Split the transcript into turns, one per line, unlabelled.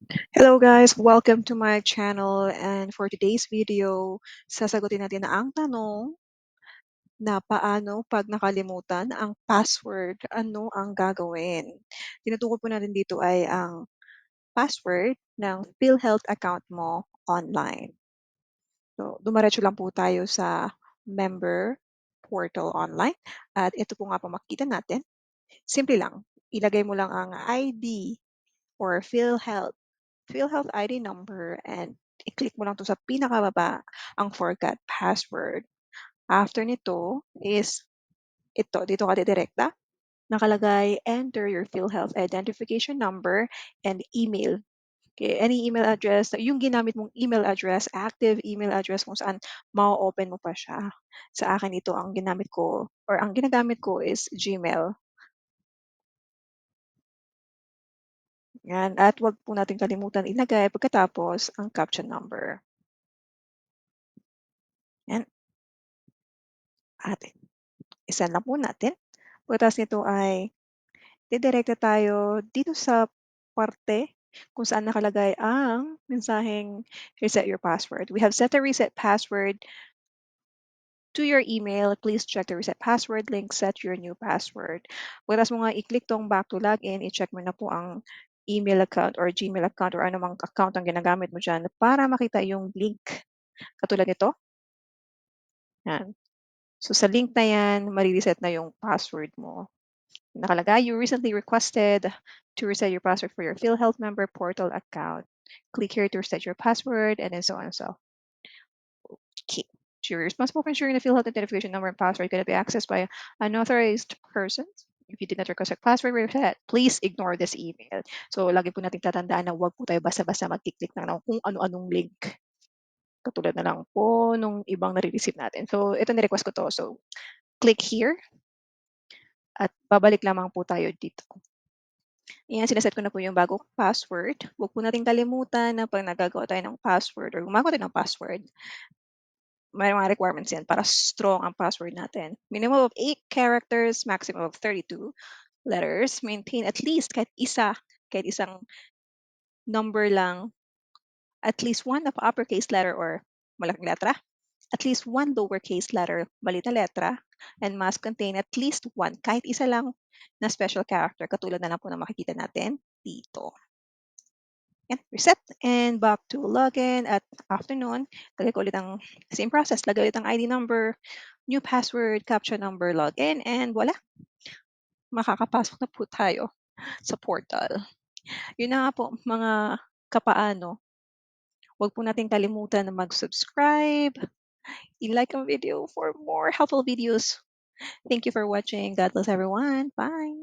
Hello guys, welcome to my channel, and for today's video, sasagutin natin na ang tanong na paano 'pag nakalimutan ang password, ano ang gagawin? Tinutukoy po natin dito ay ang password ng PhilHealth account mo online. So, dumiretso lang po tayo sa member portal online at ito po nga po makikita natin. Simple lang, ilagay mo lang ang ID or PhilHealth ID number and i-click mo lang 'to sa pinakababa, ang forgot password. After nito is ito, dito ka didirekta, nakalagay, "Enter your PhilHealth identification number and email." Okay, any email address, yung ginamit mong email address, active email address kung saan ma-o-open mo pa siya. Sa akin ito ang ginamit ko or ang ginagamit ko is Gmail, 'yan. At 'wag po natin kalimutan ilagay pagkatapos ang captcha number, 'yan. At i-send lang po natin. Pagkatapos nito ay didirekta tayo dito sa parte kung saan nakalagay ang mensaheng reset your password. We have set a reset password to your email. Please check the reset password link, set your new password. Pagkatapos mo nga i-click tong back to login, i-check mo na po ang email account or Gmail account or anumang account ang ginagamit mo dyan para makita yung link. Katulad nito, yan. So sa link na yan, marireset na yung password mo. Nakalagay, you recently requested to reset your password for your PhilHealth member portal account. Click here to reset your password, and then so on and so. Okay. So you're responsible for ensuring the PhilHealth identification number and password cannot be accessed by unauthorized persons. If you did not request a password reset, please ignore this email. So lagi po natin tatandaan na huwag po tayo basta-basta mag-click ng kung ano-anong link. Katulad na lang po nung ibang nare-receive natin. So ito ni-request ko to. So click here at babalik lamang po tayo dito. Ayan, sinaset ko na po yung bagong password. Huwag po nating kalimutan na 'pag naggagawa tayo ng password or gumagawa tayo ng password, may mga requirements yan para strong ang password natin. Minimum of 8 characters, maximum of 32 letters. Maintain at least kahit isang number lang, at least one of uppercase letter or malaking letra, at least one lowercase letter, maliit na letra, and must contain at least one, kahit isa lang na special character, katulad na lang po na makikita natin dito. Yan, reset and back to login at after nun, lagay ko ulit ang same process, lagay ulit ang ID number, new password, captcha number, login, and voila, makakapasok na po tayo sa portal. Yun na nga po mga kapaano, huwag po nating kalimutan na mag-subscribe, i-like ang video for more helpful videos. Thank you for watching. God bless everyone. Bye.